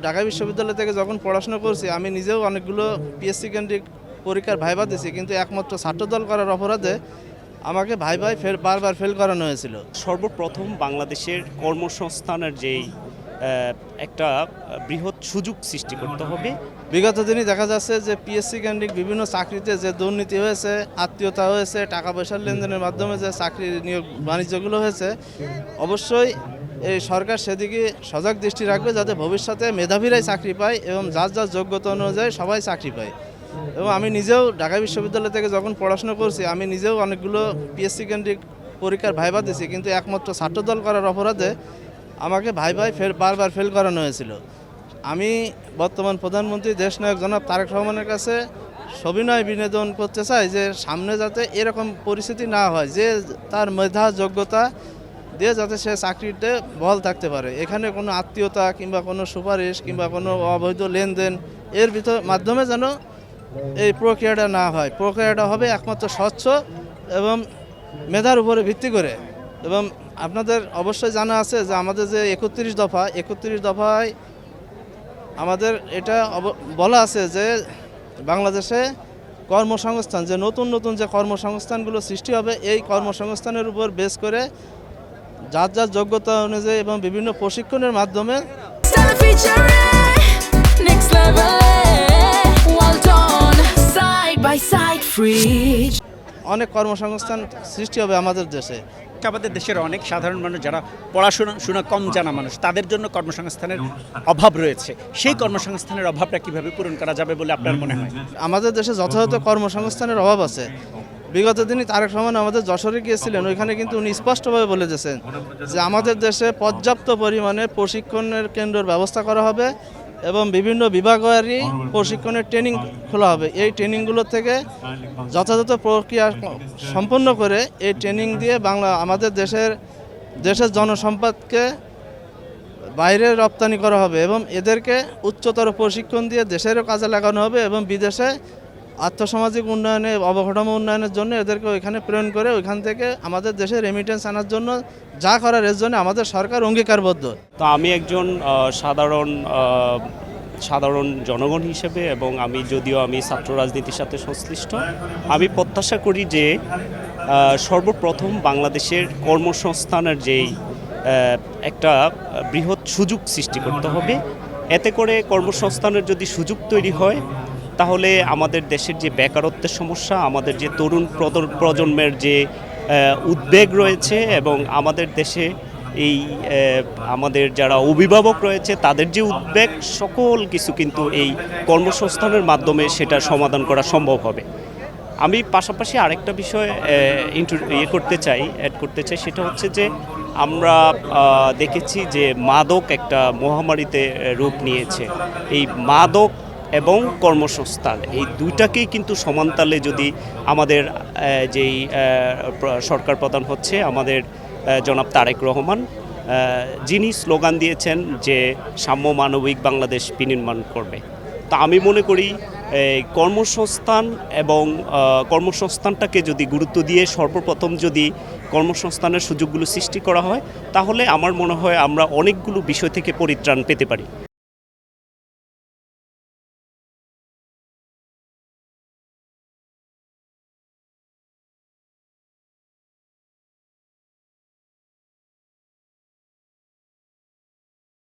ঢাকা বিশ্ববিদ্যালয় থেকে যখন পড়াশোনা করছি আমি নিজেও অনেকগুলো পিএসসি কেন্দ্রিক পরীক্ষার ভাইবা দিয়েছি, কিন্তু একমাত্র ছাত্রদল করার অপরাধে আমাকে ভাইভাই বারবার ফেল করানো হয়েছিল। সর্বপ্রথম বাংলাদেশের কর্মসংস্থানের যেই একটা বৃহৎ সুযোগ সৃষ্টি করতে হবে। বিগত দিনই দেখা যাচ্ছে যে পিএসসি কেন্দ্রিক বিভিন্ন চাকরিতে যে দুর্নীতি হয়েছে, আত্মীয়তা হয়েছে, টাকা পয়সার লেনদেনের মাধ্যমে যে চাকরি নিয়োগ বাণিজ্যগুলো হয়েছে, অবশ্যই এই সরকার সেদিকে সজাগ দৃষ্টি রাখবে যাতে ভবিষ্যতে মেধাবীরাই চাকরি পায় এবং যার যার যোগ্যতা অনুযায়ী সবাই চাকরি পায়। এবং আমি নিজেও ঢাকা বিশ্ববিদ্যালয় থেকে যখন পড়াশোনা করছি আমি নিজেও অনেকগুলো পিএসসি কেন্দ্রিক পরীক্ষার ভাইবা দিয়েছি, কিন্তু একমাত্র ছাত্রদল করার অপরাধে আমাকে বারবার ফেল করানো হয়েছিল। আমি বর্তমান প্রধানমন্ত্রী দেশনায়ক জনাব তারেক রহমানের কাছে সবিনয় বিনোদন করতে চাই যে সামনে যাতে এরকম পরিস্থিতি না হয়, যে তার মেধা যোগ্যতা দিয়ে যাতে সে চাকরিতে বহাল থাকতে পারে। এখানে কোনো আত্মীয়তা কিংবা কোনো সুপারিশ কিংবা কোনো অবৈধ লেনদেন এর মাধ্যমে যেন এই প্রক্রিয়াটা না হয়। প্রক্রিয়াটা হবে একমাত্র স্বচ্ছ এবং মেধার উপরে ভিত্তি করে। এবং আপনাদের অবশ্যই জানা আছে যে আমাদের যে 31 দফায় আমাদের এটা বলা আছে যে বাংলাদেশে কর্মসংস্থান, যে নতুন নতুন যে কর্মসংস্থানগুলো সৃষ্টি হবে, এই কর্মসংস্থানের উপর বেস করে যার যার যোগ্যতা অনুযায়ী এবং বিভিন্ন প্রশিক্ষণের মাধ্যমে অনেক কর্মসংস্থান সৃষ্টি হবে আমাদের দেশে। আমাদের দেশের অনেক সাধারণ মানুষ যারা পড়াশোনা কম জানা মানুষ, তাদের জন্য কর্মসংস্থানের অভাব রয়েছে। সেই কর্মসংস্থানের অভাবটা কিভাবে পূরণ করা যাবে বলে আপনার মনে হয়? আমাদের দেশে যথাযথ কর্মসংস্থানের অভাব আছে। বিগত দিনে তারেক রহমান আমাদের যশোরে গিয়েছিলেন, ওইখানে কিন্তু উনি স্পষ্টভাবে বলে দিয়েছেন যে আমাদের দেশে পর্যাপ্ত পরিমাণে প্রশিক্ষণের কেন্দ্রের ব্যবস্থা করা হবে এবং বিভিন্ন বিভাগীয় প্রশিক্ষণের ট্রেনিং খোলা হবে। এই ট্রেনিংগুলো থেকে যথাযথ প্রক্রিয়া সম্পন্ন করে এই ট্রেনিং দিয়ে আমাদের দেশের জনসম্পদকে বাইরে রপ্তানি করা হবে এবং এদেরকে উচ্চতর প্রশিক্ষণ দিয়ে দেশেরও কাজে লাগানো হবে এবং বিদেশে আর্থসামাজিক উন্নয়নে, অবকাঠামো উন্নয়নের জন্য এদেরকে ওইখানে প্রেরণ করে ওইখান থেকে আমাদের দেশে রেমিটেন্স আনার জন্য যা করার এর জন্য আমাদের সরকার অঙ্গীকারবদ্ধ। তো আমি একজন সাধারণ জনগণ হিসেবে এবং যদিও আমি ছাত্র রাজনীতির সাথে সংশ্লিষ্ট, আমি প্রত্যাশা করি যে সর্বপ্রথম বাংলাদেশের কর্মসংস্থানের যেই একটা বৃহৎ সুযোগ সৃষ্টি করতে হবে। এতে করে কর্মসংস্থানের যদি সুযোগ তৈরি হয় তাহলে আমাদের দেশের যে বেকারত্বের সমস্যা, আমাদের যে তরুণ প্রজন্মের যে উদ্বেগ রয়েছে এবং আমাদের দেশে এই আমাদের যারা অভিভাবক রয়েছে তাদের যে উদ্বেগ, সকল কিছু কিন্তু এই কর্মসংস্থানের মাধ্যমে সেটা সমাধান করা সম্ভব হবে। আমি পাশাপাশি আরেকটা বিষয় অ্যাড করতে চাই, সেটা হচ্ছে যে আমরা দেখেছি যে মাদক একটা মহামারীতে রূপ নিয়েছে। এই মাদক এবং কর্মসংস্থান এই দুইটাকেই কিন্তু সমানতালে যদি আমাদের যেই সরকার প্রধান হচ্ছে আমাদের জনাব তারেক রহমান, যিনি স্লোগান দিয়েছেন যে সাম্য মানবিক বাংলাদেশ বিনির্মাণ করবে, তা আমি মনে করি কর্মসংস্থান এবং কর্মসংস্থানটাকে যদি গুরুত্ব দিয়ে সর্বপ্রথম যদি কর্মসংস্থানের সুযোগগুলো সৃষ্টি করা হয় তাহলে আমার মনে হয় আমরা অনেকগুলো বিষয় থেকে পরিত্রাণ পেতে পারি।